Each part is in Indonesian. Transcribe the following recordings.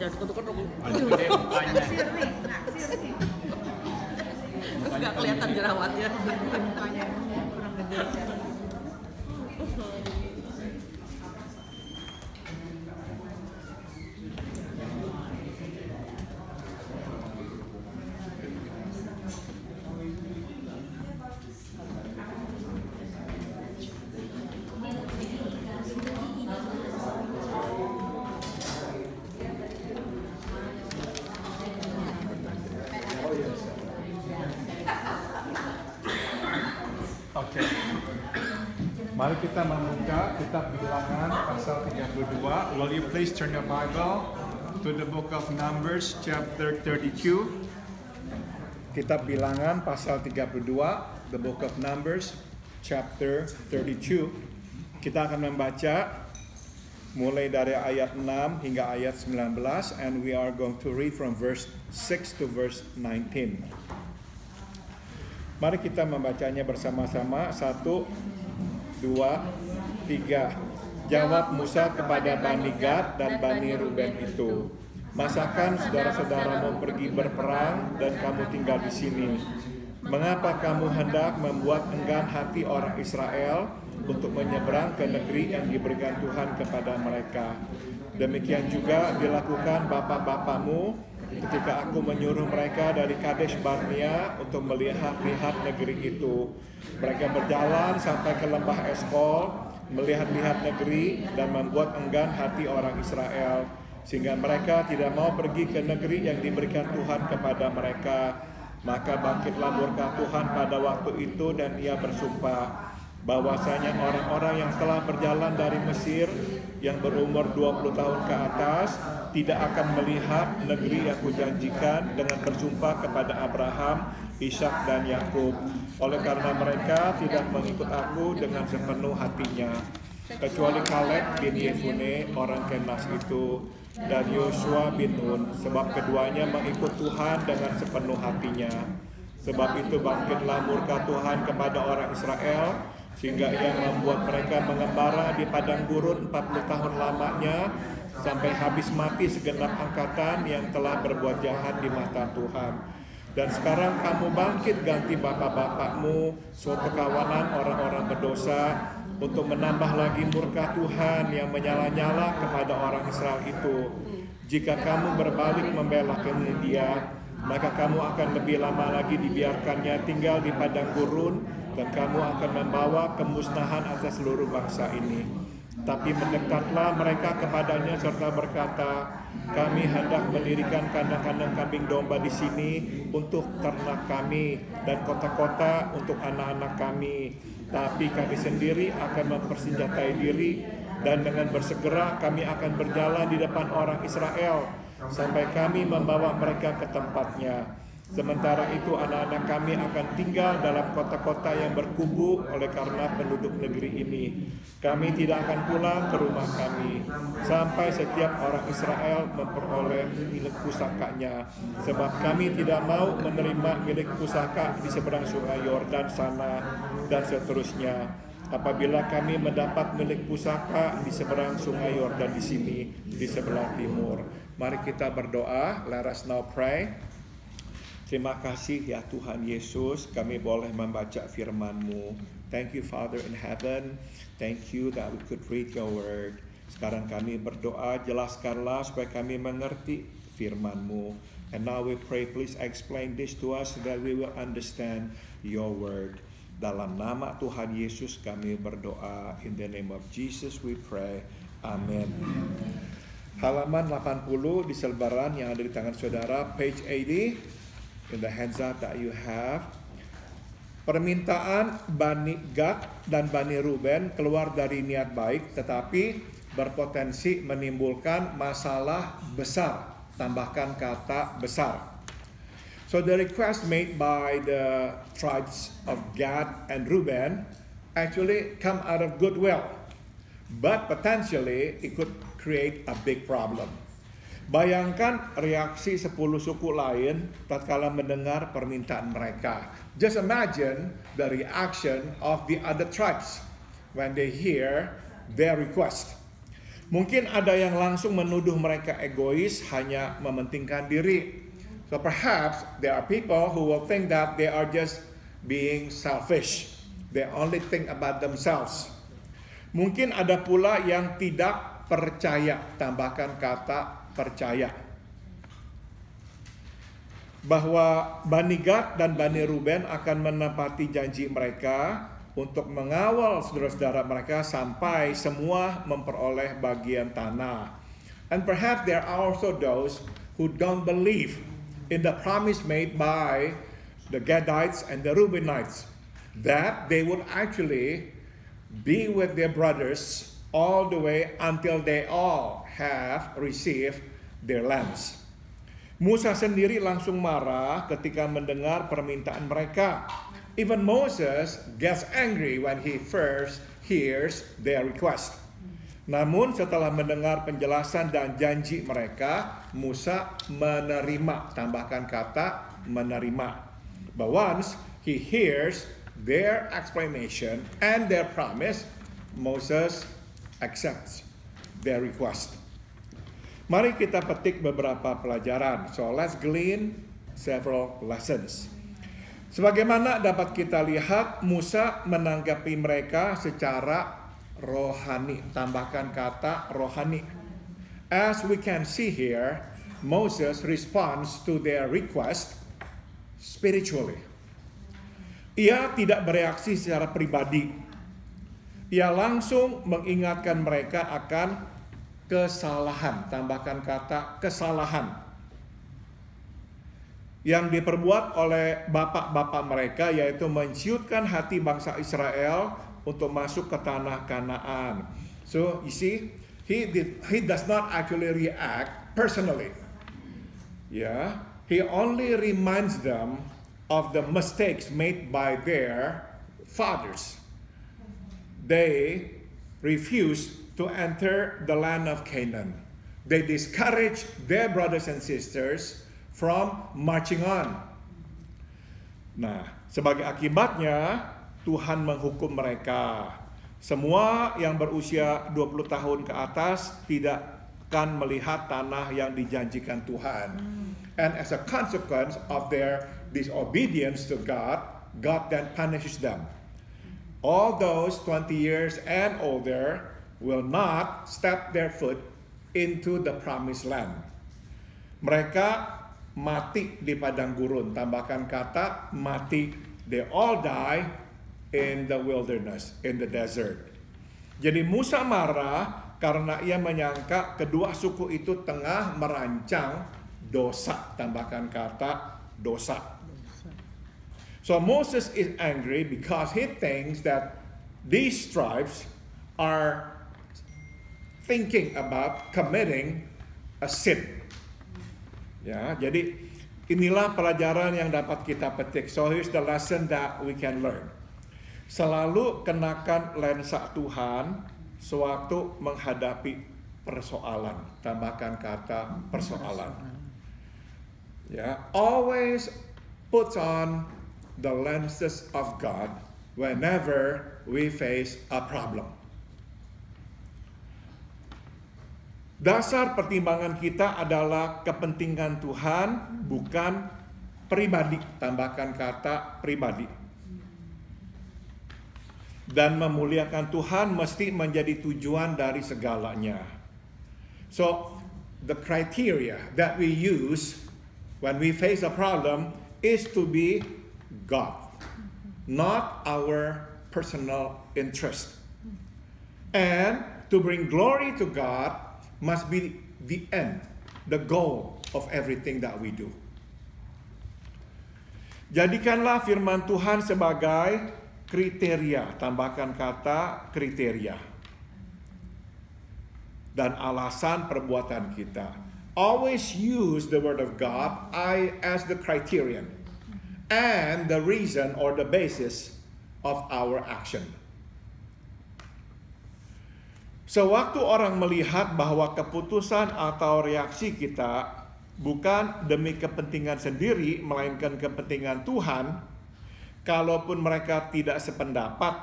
jangan ketuk-ketuk. Gede mukanya. Naksir nih. Nggak kelihatan jerawatnya. Mukanya kurang gede. Oke. Mari kita membuka kitab Bilangan pasal 32. Will you please turn your Bible to the book of Numbers chapter 32. Kitab Bilangan pasal 32, the book of Numbers chapter 32. Kita akan membaca mulai dari ayat 6 hingga ayat 19, and we are going to read from verse 6 to verse 19. Mari kita membacanya bersama-sama. 1, 2, 3. Jawab Musa kepada Bani Gad dan Bani Ruben itu, masakan saudara-saudaramu pergi berperang dan kamu tinggal di sini? Mengapa kamu hendak membuat enggan hati orang Israel untuk menyeberang ke negeri yang diberikan Tuhan kepada mereka? Demikian juga dilakukan bapa-bapamu ketika aku menyuruh mereka dari Kadesh Barnea untuk melihat-lihat negeri itu. Mereka berjalan sampai ke lembah Eskol, melihat-lihat negeri dan membuat enggan hati orang Israel, sehingga mereka tidak mau pergi ke negeri yang diberikan Tuhan kepada mereka. Maka bangkitlah murka Tuhan pada waktu itu, dan ia bersumpah bahwasanya orang-orang yang telah berjalan dari Mesir yang berumur 20 tahun ke atas tidak akan melihat negeri yang kujanjikan, dengan bersumpah kepada Abraham, Ishak dan Yakub. Oleh karena mereka tidak mengikut aku dengan sepenuh hatinya, kecuali Kaleb bin Yefune orang Kenas itu dan Yosua bin Nun, sebab keduanya mengikut Tuhan dengan sepenuh hatinya. Sebab itu bangkitlah murka Tuhan kepada orang Israel, sehingga ia membuat mereka mengembara di padang gurun 40 tahun lamanya, sampai habis mati segenap angkatan yang telah berbuat jahat di mata Tuhan. Dan sekarang kamu bangkit ganti bapak-bapakmu suatu kawanan orang-orang berdosa, untuk menambah lagi murka Tuhan yang menyala-nyala kepada orang Israel itu. Jika kamu berbalik membela dia, maka kamu akan lebih lama lagi dibiarkannya tinggal di padang gurun, dan kamu akan membawa kemusnahan atas seluruh bangsa ini. Tapi mendekatlah mereka kepadanya serta berkata, kami hendak mendirikan kandang-kandang kambing domba di sini untuk ternak kami dan kota-kota untuk anak-anak kami. Tapi kami sendiri akan mempersenjatai diri, dan dengan bersegera kami akan berjalan di depan orang Israel sampai kami membawa mereka ke tempatnya. Sementara itu anak-anak kami akan tinggal dalam kota-kota yang berkubu oleh karena penduduk negeri ini. Kami tidak akan pulang ke rumah kami sampai setiap orang Israel memperoleh milik pusakanya, sebab kami tidak mau menerima milik pusaka di seberang sungai Yordan sana, dan seterusnya. Apabila kami mendapat milik pusaka di seberang sungai Yordan di sini, di sebelah timur. Mari kita berdoa. Let us now pray. Terima kasih ya Tuhan Yesus, kami boleh membaca firman-Mu. Thank you Father in heaven. Thank you that we could read your word. Sekarang kami berdoa, jelaskanlah supaya kami mengerti firman-Mu. And now we pray, please explain this to us so that we will understand your word. Dalam nama Tuhan Yesus kami berdoa. In the name of Jesus we pray. Amen. Halaman 80 di selebaran yang ada di tangan saudara, page 80. In the hands up that you have. Permintaan Bani Gad dan Bani Ruben keluar dari niat baik, tetapi berpotensi menimbulkan masalah besar. Tambahkan kata besar. So the request made by the tribes of Gad and Reuben actually come out of goodwill, but potentially it could create a big problem. Bayangkan reaksi 10 suku lain tatkala mendengar permintaan mereka. Just imagine the reaction of the other tribes when they hear their request. Mungkin ada yang langsung menuduh mereka egois, hanya mementingkan diri. So perhaps there are people who will think that they are just being selfish. They only think about themselves. Mungkin ada pula yang tidak percaya, tambahkan kata percaya, bahwa Bani Gad dan Bani Ruben akan menepati janji mereka untuk mengawal saudara-saudara mereka sampai semua memperoleh bagian tanah. And perhaps there are also those who don't believe in the promise made by the Gadites and the Reubenites, that they would actually be with their brothers all the way until they all have received their lands. Musa sendiri langsung marah ketika mendengar permintaan mereka. Even Moses gets angry when he first hears their request. Namun setelah mendengar penjelasan dan janji mereka, Musa menerima, tambahkan kata menerima. But once he hears their explanation and their promise, Moses accepts their request. Mari kita petik beberapa pelajaran. So let's glean several lessons. Sebagaimana dapat kita lihat, Musa menanggapi mereka secara rohani. Tambahkan kata rohani. As we can see here, Moses responds to their request spiritually. Ia tidak bereaksi secara pribadi. Ia langsung mengingatkan mereka akan kesalahan. Tambahkan kata kesalahan yang diperbuat oleh bapak-bapak mereka, yaitu menciutkan hati bangsa Israel untuk masuk ke tanah Kanaan. So you see, he does not actually react personally. Yeah, he only reminds them of the mistakes made by their fathers. They refuse to enter the land of Canaan. They discourage their brothers and sisters from marching on. Nah, sebagai akibatnya Tuhan menghukum mereka. Semua yang berusia 20 tahun ke atas tidak akan melihat tanah yang dijanjikan Tuhan. And as a consequence of their disobedience to God, God then punishes them. All those 20 years and older will not step their foot into the promised land. Mereka mati di padang gurun. Tambahkan kata mati. They all die in the wilderness, in the desert. Jadi Musa marah karena ia menyangka kedua suku itu tengah merancang dosa. Tambahkan kata dosa. So Moses is angry because he thinks that these tribes are thinking about committing a sin. Ya, jadi inilah pelajaran yang dapat kita petik. So here's the lesson that we can learn. Selalu kenakan lensa Tuhan sewaktu menghadapi persoalan. Tambahkan kata persoalan. Ya, always put on the lenses of God whenever we face a problem. Dasar pertimbangan kita adalah kepentingan Tuhan, bukan pribadi. Tambahkan kata pribadi. Dan memuliakan Tuhan mesti menjadi tujuan dari segalanya. So, the criteria that we use when we face a problem is to be God, not our personal interest. And to bring glory to God must be the end, the goal of everything that we do. Jadikanlah firman Tuhan sebagai kriteria, tambahkan kata kriteria, dan alasan perbuatan kita. Always use the word of God as the criterion and the reason or the basis of our action. Sewaktu orang melihat bahwa keputusan atau reaksi kita bukan demi kepentingan sendiri, melainkan kepentingan Tuhan, kalaupun mereka tidak sependapat,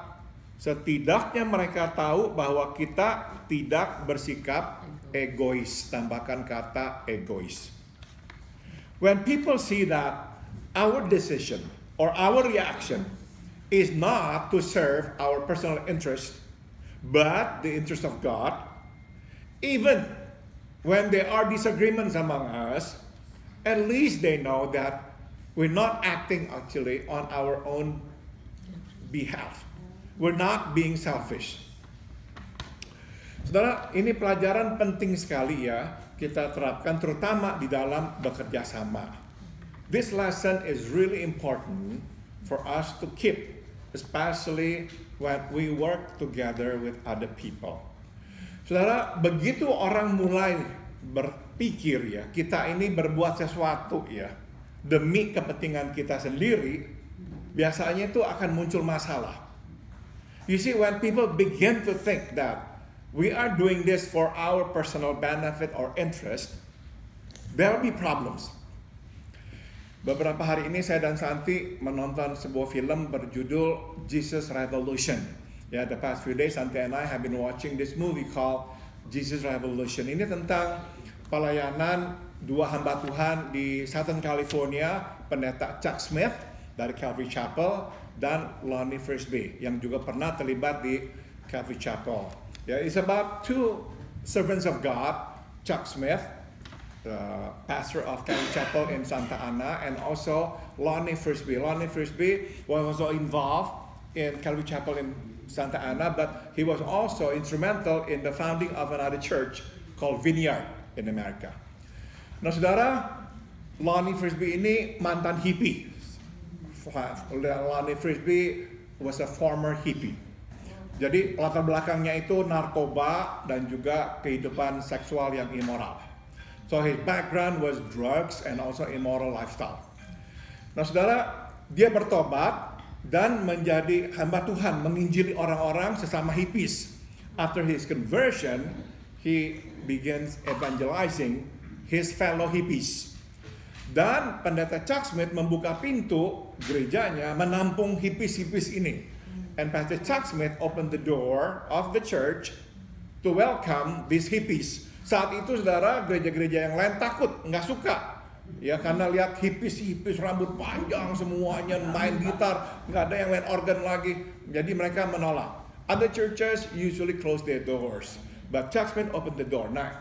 Setidaknya mereka tahu bahwa kita tidak bersikap egois. Tambahkan kata egois. When people see that our decision or our reaction is not to serve our personal interest, but the interest of God, even when there are disagreements among us, at least they know that we're not acting actually on our own behalf. We're not being selfish. Saudara, ini pelajaran penting sekali ya kita terapkan terutama di dalam bekerja sama. This lesson is really important for us to keep, especially when we work together with other people. Saudara, begitu orang mulai berpikir ya, kita ini berbuat sesuatu ya demi kepentingan kita sendiri, biasanya itu akan muncul masalah. You see, when people begin to think that we are doing this for our personal benefit or interest, there will be problems. Beberapa hari ini saya dan Santi menonton sebuah film berjudul Jesus Revolution. Ya, the past few days Santi and I have been watching this movie called Jesus Revolution. Ini tentang pelayanan dua hamba Tuhan di Southern California, pendeta Chuck Smith dari Calvary Chapel dan Lonnie Frisbee yang juga pernah terlibat di Calvary Chapel. Yeah, it's about two servants of God, Chuck Smith, the pastor of Calvary Chapel in Santa Ana, and also Lonnie Frisbee. Lonnie Frisbee was also involved in Calvary Chapel in Santa Ana, but he was also instrumental in the founding of another church called Vineyard in America. Nah, saudara, Lonnie Frisbee ini mantan hippie. Lonnie Frisbee was a former hippie. Jadi latar belakangnya itu narkoba dan juga kehidupan seksual yang immoral. So his background was drugs and also immoral lifestyle. Nah, saudara, dia bertobat dan menjadi hamba Tuhan, menginjili orang-orang sesama hippies. After his conversion, he begins evangelizing his fellow hippies. Dan pendeta Chuck Smith membuka pintu gerejanya menampung hippies-hippies ini. And Pastor Chuck Smith opened the door of the church to welcome these hippies. Saat itu saudara, gereja-gereja yang lain takut, nggak suka. Ya, karena lihat hippies rambut panjang semuanya, main gitar, nggak ada yang main organ lagi. Jadi mereka menolak. Other churches usually close their doors. But Chuck Smith opened the door. Nah,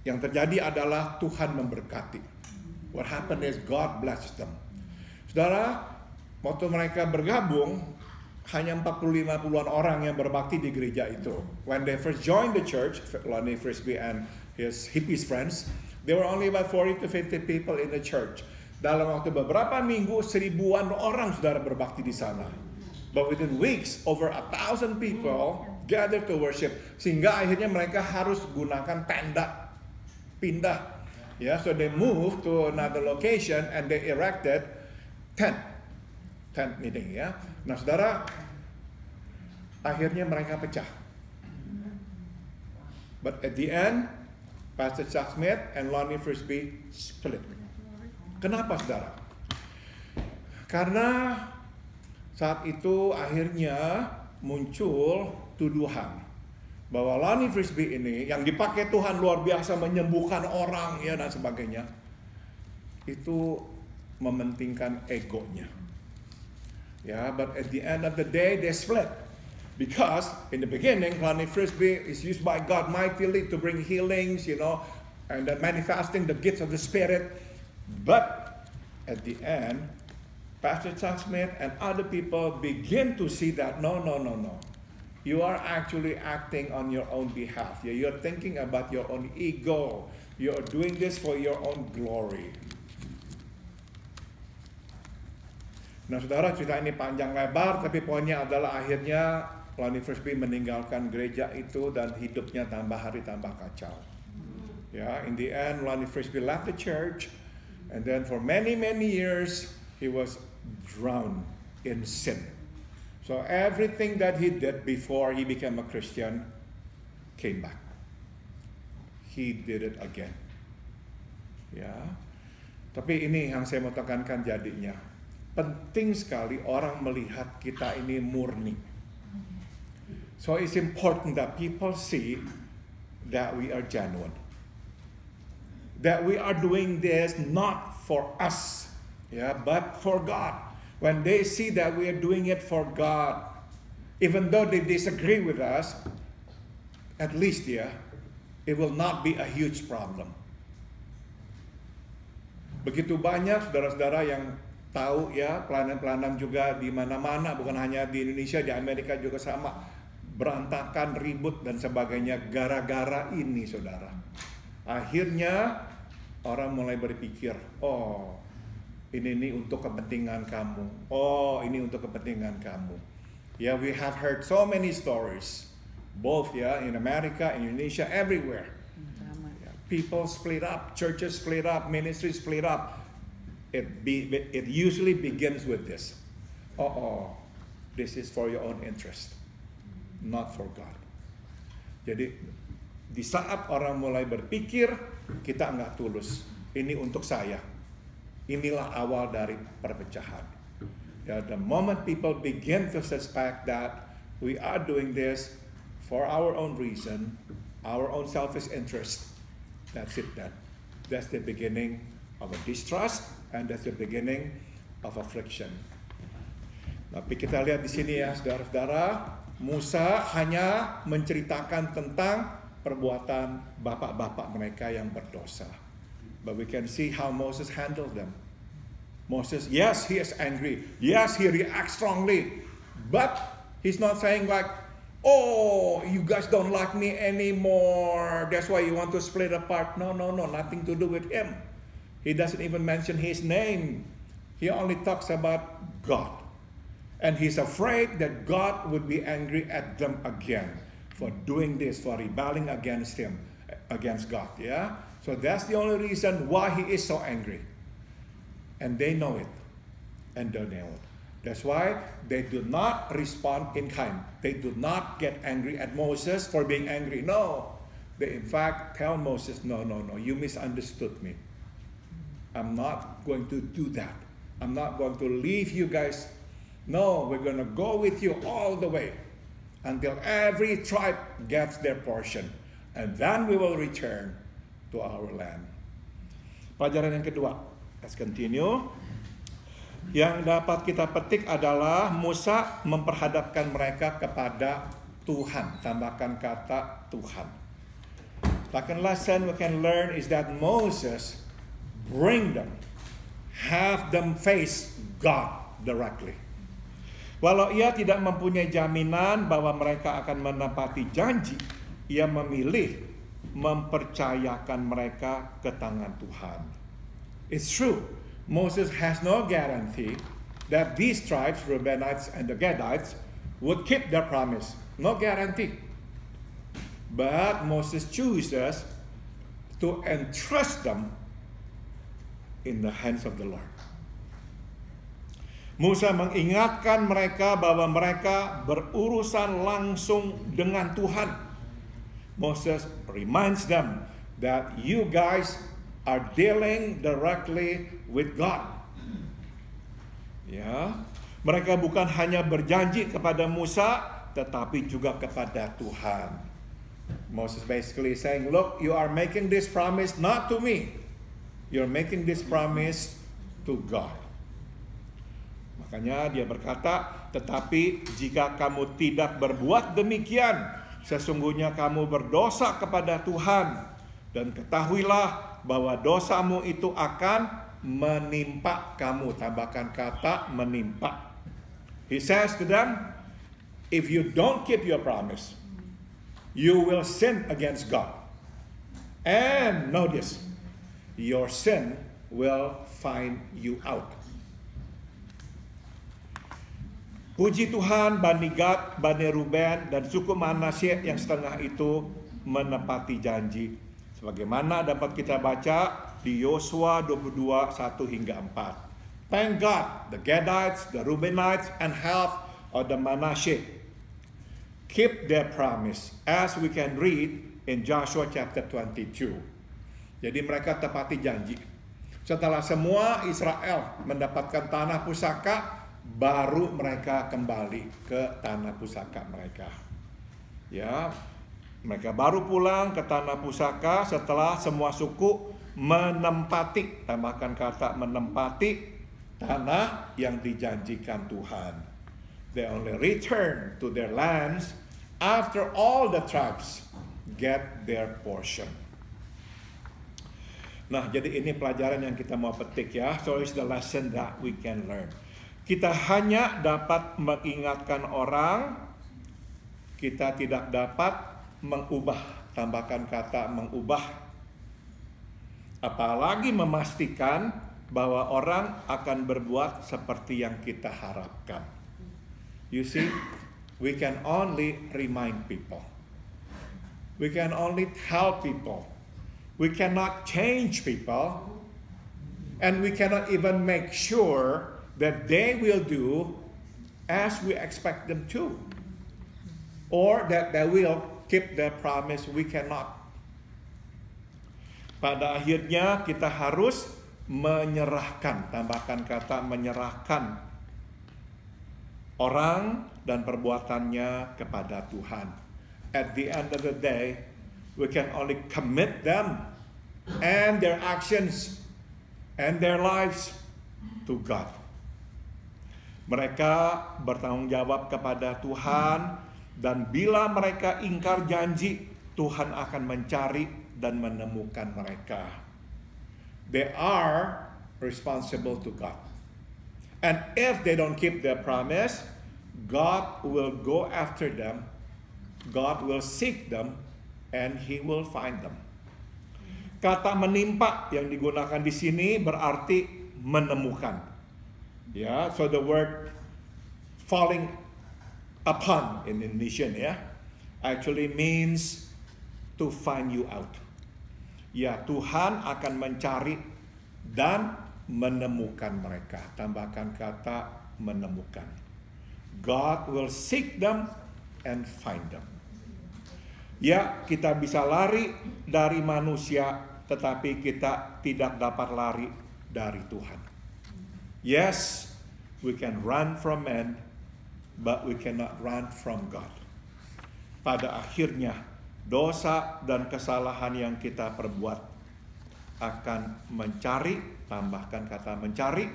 yang terjadi adalah Tuhan memberkati. What happened is God blessed them. Saudara, waktu mereka bergabung, hanya 40-50an orang yang berbakti di gereja itu. When they first joined the church, Lonnie Frisbee and his hippies friends, there were only about 40 to 50 people in the church. Dalam waktu beberapa minggu, 1000-an orang saudara berbakti di sana. But within weeks, over 1,000 people gathered to worship. Sehingga akhirnya mereka harus gunakan tenda, pindah. Yeah, so they moved to another location and they erected tent meeting ya. Nah, saudara, akhirnya mereka pecah. But at the end, Pastor Chuck Smith and Lonnie Frisbee split. Kenapa, saudara? Karena saat itu akhirnya muncul tuduhan bahwa Lonnie Frisbee ini yang dipakai Tuhan luar biasa menyembuhkan orang ya dan sebagainya, itu mementingkan egonya. Ya, but at the end of the day they split. Because in the beginning Lonnie Frisbee is used by God mightily to bring healings, and then manifesting the gifts of the Spirit. But at the end, Pastor Chuck Smith and other people begin to see that no. You are actually acting on your own behalf. You're thinking about your own ego. You're doing this for your own glory. Nah, saudara, cerita ini panjang lebar, tapi poinnya adalah akhirnya Lonnie Frisbee meninggalkan gereja itu dan hidupnya tambah hari tambah kacau. Ya, in the end, Lonnie Frisbee left the church, and then for many years he was drowned in sin. So everything that he did before he became a Christian came back. He did it again. Ya. Tapi ini yang saya mau tekankan jadinya. Penting sekali orang melihat kita ini murni. So it's important that people see that we are genuine. That we are doing this not for us, but for God. When they see that we are doing it for God, even though they disagree with us, at least it will not be a huge problem. Begitu banyak saudara-saudara yang tahu pelayanan-pelayanan juga di mana-mana, bukan hanya di Indonesia, di Amerika juga sama, berantakan, ribut dan sebagainya gara-gara ini, saudara. Akhirnya orang mulai berpikir, oh ini untuk kepentingan kamu, oh ini untuk kepentingan kamu. We have heard so many stories, both in America, in Indonesia, everywhere. People split up, churches split up, ministries split up. It usually begins with this. This is for your own interest, not for God. Jadi di saat orang mulai berpikir, kita nggak tulus. Ini untuk saya. Inilah awal dari perpecahan. The moment people begin to suspect that we are doing this for our own reason, our own selfish interest, that's it then. That's the beginning of a distrust, and that's the beginning of affliction. Tapi kita lihat di sini saudara-saudara, Musa hanya menceritakan tentang perbuatan bapak-bapak mereka yang berdosa. But we can see how Moses handled them. Moses, yes, he is angry. Yes, he reacts strongly. But he's not saying like, oh, you guys don't like me anymore. That's why you want to split apart. No, nothing to do with him. He doesn't even mention his name. He only talks about God. And he's afraid that God would be angry at them again for doing this, for rebelling against him, against God. So that's the only reason why he is so angry. And they know it. And they know it. That's why they do not respond in kind. They do not get angry at Moses for being angry. No. They in fact tell Moses, no, you misunderstood me. I'm not going to do that. I'm not going to leave you guys. No, we're going to go with you all the way until every tribe gets their portion. And then we will return to our land. Pelajaran yang kedua. Let's continue. Yang dapat kita petik adalah Musa memperhadapkan mereka kepada Tuhan. Tambahkan kata Tuhan. Second lesson we can learn is that Moses have them face God directly. Walau ia tidak mempunyai jaminan bahwa mereka akan menepati janji, ia memilih mempercayakan mereka ke tangan Tuhan. It's true, Moses has no guarantee that these tribes, Reubenites and the Gadites, would keep their promise. No guarantee. But Moses chooses to entrust them in the hands of the Lord. Musa mengingatkan mereka bahwa mereka berurusan langsung dengan Tuhan. Moses reminds them that you guys are dealing directly with God. Mereka bukan hanya berjanji kepada Musa, tetapi juga kepada Tuhan. Moses basically saying, look, you are making this promise not to me. You're making this promise to God. Makanya dia berkata, tetapi jika kamu tidak berbuat demikian, sesungguhnya kamu berdosa kepada Tuhan. Dan ketahuilah bahwa dosamu itu akan menimpa kamu. Tambahkan kata menimpa. He says to them, if you don't keep your promise, you will sin against God. And notice, your sin will find you out. Puji Tuhan, Bani Gad, Bani Ruben, dan suku Manasye yang setengah itu menepati janji. Sebagaimana dapat kita baca di Yosua 22, 1 hingga 4. Thank God, the Gadites, the Reubenites, and half of the Manasye keep their promise, as we can read in Joshua chapter 22. Jadi mereka tepati janji. Setelah semua Israel mendapatkan tanah pusaka, baru mereka kembali ke tanah pusaka mereka. Ya, mereka baru pulang ke tanah pusaka setelah semua suku menempati, tambahkan kata menempati tanah yang dijanjikan Tuhan. They only return to their lands after all the tribes get their portion. Nah, jadi ini pelajaran yang kita mau petik ya. So it's the lesson that we can learn. Kita hanya dapat mengingatkan orang, kita tidak dapat mengubah, tambahkan kata mengubah. Apalagi memastikan bahwa orang akan berbuat seperti yang kita harapkan. You see, we can only remind people. We can only tell people. We cannot change people. And we cannot even make sure that they will do as we expect them to. Or that they will keep their promise. We cannot. Pada akhirnya kita harus menyerahkan, tambahkan kata menyerahkan orang dan perbuatannya kepada Tuhan. At the end of the day, we can only commit them and their actions and their lives to God. Mereka bertanggung jawab kepada Tuhan. Dan bila mereka ingkar janji, Tuhan akan mencari dan menemukan mereka. They are responsible to God. And if they don't keep their promise, God will go after them. God will seek them and He will find them. Kata menimpa yang digunakan di sini berarti menemukan. Ya, so the word falling upon in Indonesian actually means to find you out. Ya, Tuhan akan mencari dan menemukan mereka. Tambahkan kata menemukan. God will seek them and find them. Ya, kita bisa lari dari manusia, tetapi kita tidak dapat lari dari Tuhan. Yes, we can run from men, but we cannot run from God. Pada akhirnya, dosa dan kesalahan yang kita perbuat akan mencari, tambahkan kata mencari,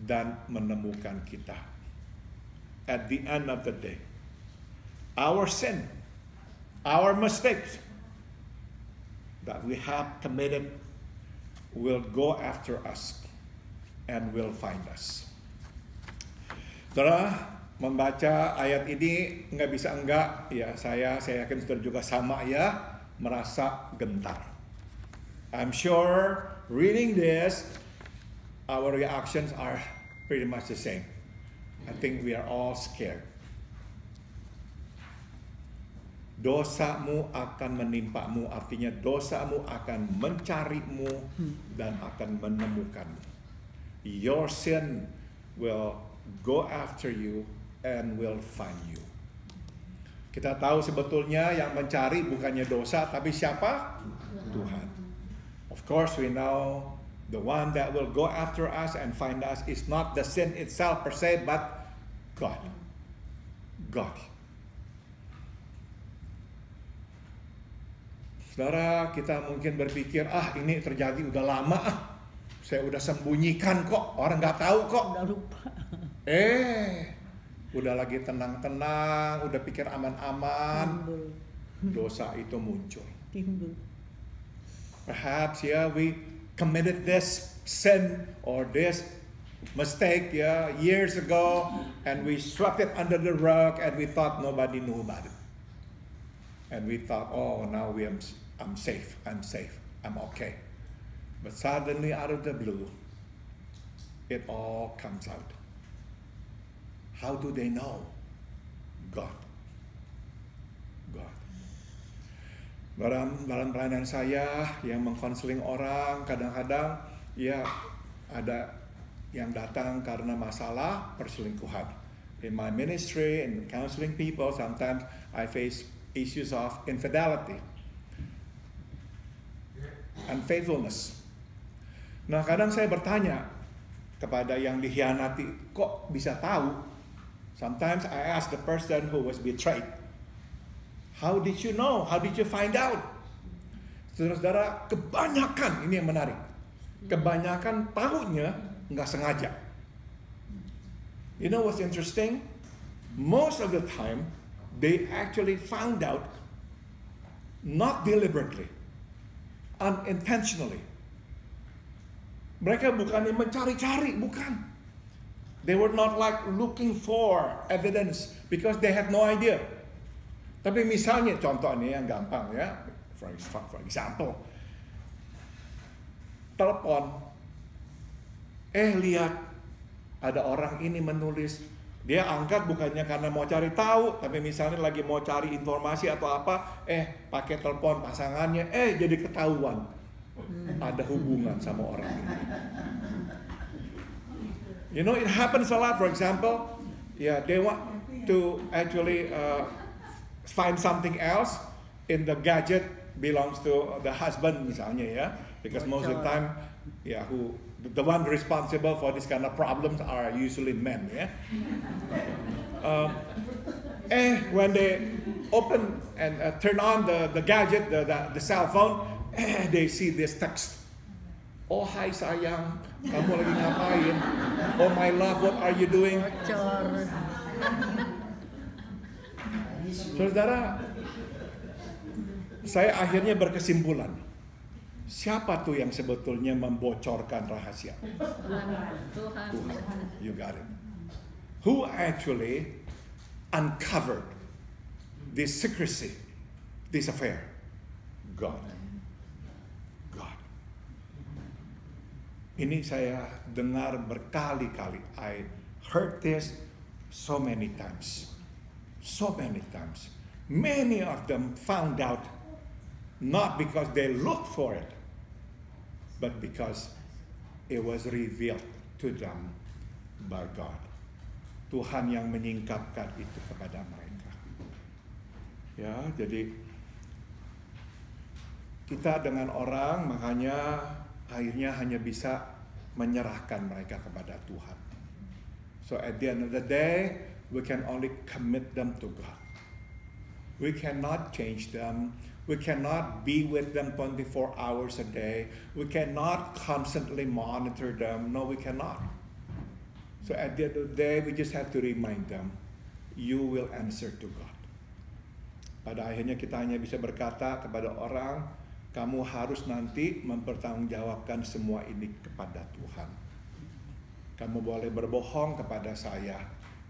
dan menemukan kita. At the end of the day, our sin, our mistakes that we have committed will go after us and will find us. Saudara, membaca ayat ini nggak bisa enggak ya, saya yakin saudara juga sama ya, merasa gentar. I'm sure reading this, our reactions are pretty much the same. I think we are all scared. Dosamu akan menimpamu, artinya dosamu akan mencarimu dan akan menemukanmu. Your sin will go after you and will find you. Kita tahu sebetulnya yang mencari bukannya dosa, tapi siapa? Tuhan. Of course we know the one that will go after us and find us is not the sin itself per se, but God. God. Saudara, kita mungkin berpikir, ini terjadi udah lama, saya udah sembunyikan kok, orang nggak tahu kok. Udah lupa. Udah lagi tenang-tenang, udah pikir aman-aman, dosa itu muncul. Timbul. Perhaps we committed this sin or this mistake years ago, and we swept it under the rug, and we thought nobody knew about it. And we thought, now I'm safe, I'm okay. But suddenly, out of the blue, it all comes out. How do they know? God. Dalam pelayanan saya yang mengkonseling orang, kadang-kadang ada yang datang karena masalah perselingkuhan. In my ministry and counseling people, sometimes I face issues of infidelity, unfaithfulness. Nah, kadang saya bertanya kepada yang dikhianati, kok bisa tahu? Sometimes I ask the person who was betrayed, How did you know? How did you find out? Saudara-saudara, kebanyakan, ini yang menarik, kebanyakan tahunya nggak sengaja. You know what's interesting? Most of the time, they actually found out not deliberately, unintentionally. Mereka bukannya mencari-cari, bukan. They were not like looking for evidence because they had no idea. Tapi misalnya, contohnya yang gampang ya, for example, telepon, lihat ada orang ini menulis, dia angkat bukannya karena mau cari tahu, tapi misalnya lagi mau cari informasi atau apa, pakai telepon pasangannya, jadi ketahuan ada hubungan sama orang ini. You know, it happens a lot. For example, they want to actually find something else in the gadget belongs to the husband misalnya ya, because most of the time the one responsible for this kind of problems are usually men ya. When they open and turn on the gadget, the cell phone, they see this text. Oh hai sayang, kamu lagi ngapain? Oh my love, what are you doing? Saudara, saya akhirnya berkesimpulan, siapa tuh yang sebetulnya membocorkan rahasia? Tuhan. You got it. Who actually uncovered this secrecy, this affair? God. Ini saya dengar berkali-kali. I heard this so many times. Many of them found out not because they looked for it, but because it was revealed to them by God. Tuhan yang menyingkapkan itu kepada mereka. Ya, jadi kita dengan orang makanya akhirnya hanya bisa menyerahkan mereka kepada Tuhan. So at the end of the day, we can only commit them to God. We cannot change them. We cannot be with them 24 hours a day. We cannot constantly monitor them. No, we cannot. So at the end of the day, we just have to remind them, you will answer to God. Pada akhirnya kita hanya bisa berkata kepada orang, kamu harus nanti mempertanggungjawabkan semua ini kepada Tuhan. Kamu boleh berbohong kepada saya,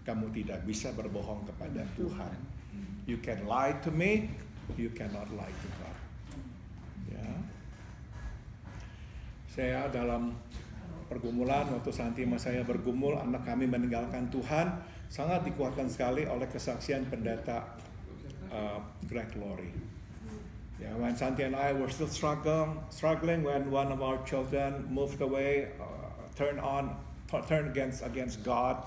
kamu tidak bisa berbohong kepada Tuhan. You can lie to me, you cannot lie to God. Ya. Saya dalam pergumulan, waktu Santi sama saya bergumul, anak kami meninggalkan Tuhan, sangat dikuatkan sekali oleh kesaksian pendeta Greg Laurie. Yeah, when Santi and I were still struggling when one of our children moved away, turned against God,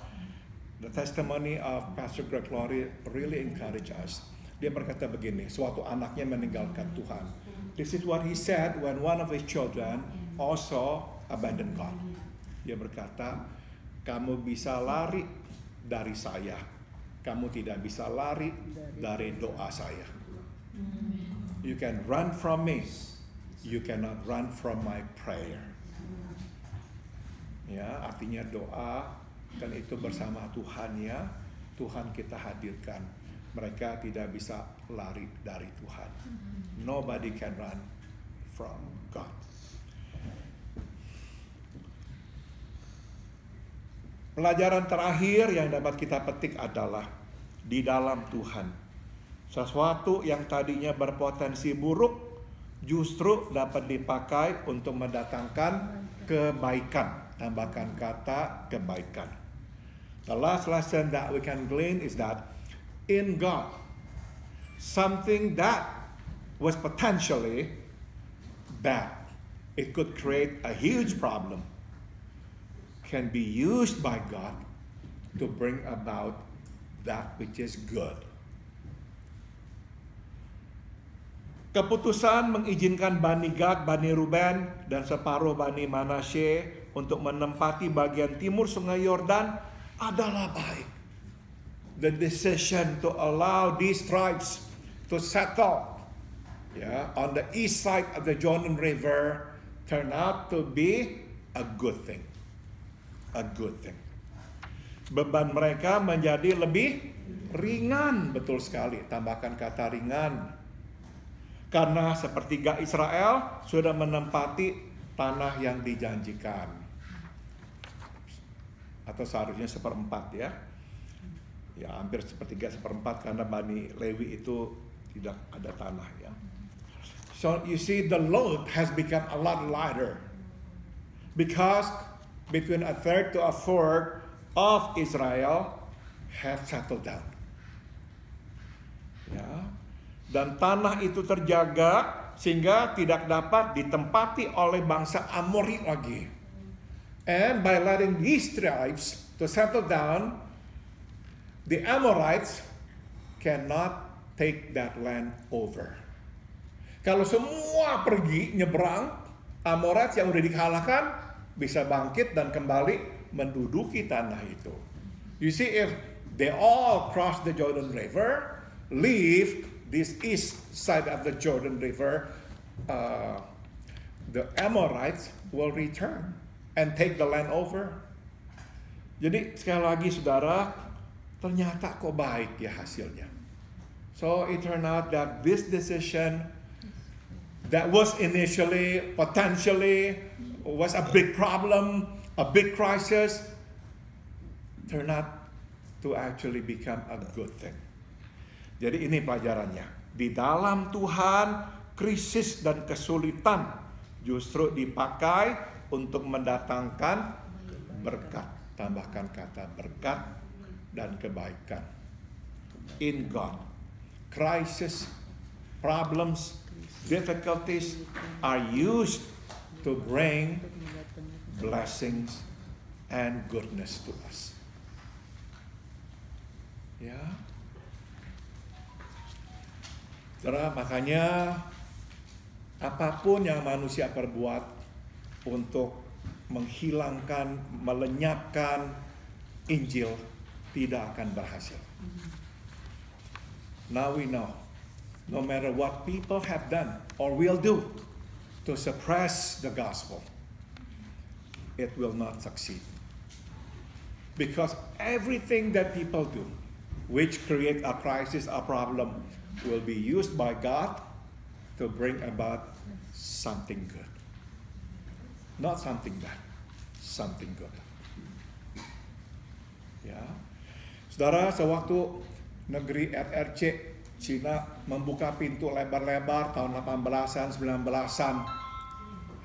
the testimony of Pastor Greg Laurie really encouraged us. Dia berkata begini, suatu anaknya meninggalkan Tuhan. This is what he said when one of his children also abandoned God. Dia berkata, kamu bisa lari dari saya, kamu tidak bisa lari dari doa saya. You can run from me, you cannot run from my prayer. Ya, artinya doa dan itu bersama Tuhan ya, Tuhan kita hadirkan. Mereka tidak bisa lari dari Tuhan. Nobody can run from God. Pelajaran terakhir yang dapat kita petik adalah di dalam Tuhan. Sesuatu yang tadinya berpotensi buruk justru dapat dipakai untuk mendatangkan kebaikan. Tambahkan kata kebaikan. The last lesson that we can glean is that in God, something that was potentially bad, it could create a huge problem, can be used by God to bring about that which is good. Keputusan mengizinkan Bani Gad, Bani Ruben, dan separuh Bani Manasye untuk menempati bagian timur sungai Yordan adalah baik. The decision to allow these tribes to settle on the east side of the Jordan River turned out to be a good thing. A good thing. Beban mereka menjadi lebih ringan, betul sekali. Tambahkan kata ringan. Karena sepertiga Israel sudah menempati tanah yang dijanjikan. Atau seharusnya 1/4 ya. Ya, hampir 1/3, 1/4 karena Bani Lewi itu tidak ada tanah ya. So you see the load has become a lot lighter. Because between 1/3 to 1/4 of Israel have settled down. Ya. Dan tanah itu terjaga sehingga tidak dapat ditempati oleh bangsa Amori lagi. And by letting these tribes to settle down, the Amorites cannot take that land over. Kalau semua pergi nyebrang, Amorites yang udah dikalahkan bisa bangkit dan kembali menduduki tanah itu. You see, if they all cross the Jordan River, leave this east side of the Jordan River, the Amorites will return and take the land over. Jadi sekali lagi saudara, ternyata kok baik ya hasilnya. So it turned out that this decision that was initially potentially was a big problem, a big crisis, turned out to actually become a good thing. Jadi ini pelajarannya. Di dalam Tuhan, krisis dan kesulitan justru dipakai untuk mendatangkan berkat. Tambahkan kata berkat dan kebaikan. In God, crisis, problems, difficulties are used to bring blessings and goodness to us. Ya. Saudara, makanya apapun yang manusia perbuat untuk menghilangkan, melenyapkan Injil tidak akan berhasil. Now we know, no matter what people have done or will do to suppress the gospel, it will not succeed. Because everything that people do, which create a crisis, a problem, will be used by God to bring about something good. Not something bad, something good. Ya, saudara, sewaktu negeri RRC Cina membuka pintu lebar-lebar tahun 18-an, 19-an,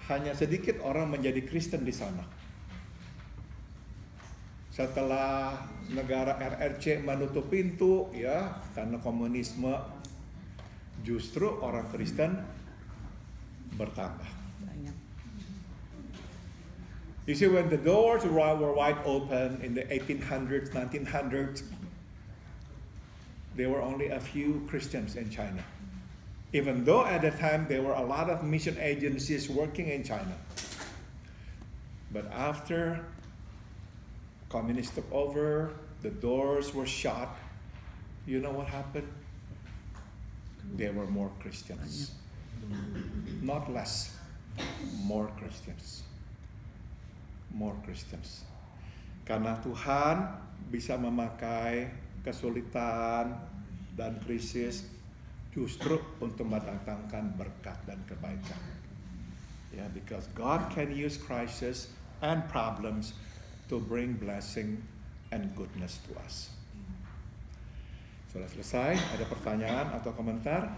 hanya sedikit orang menjadi Kristen di sana. Setelah negara RRC menutup pintu ya karena komunisme, justru orang Kristen bertambah. You see, when the doors were wide open in the 1800s, 1900s, there were only a few Christians in China. Even though at the time there were a lot of mission agencies working in China. But after communists took over, the doors were shut, you know what happened? There were more Christians. Not less, more Christians. More Christians. Karena Tuhan bisa memakai kesulitan dan krisis justru untuk mendatangkan berkat dan kebaikan. Yeah, because God can use crisis and problems to bring blessing and goodness to us. Sudah selesai? Ada pertanyaan atau komentar?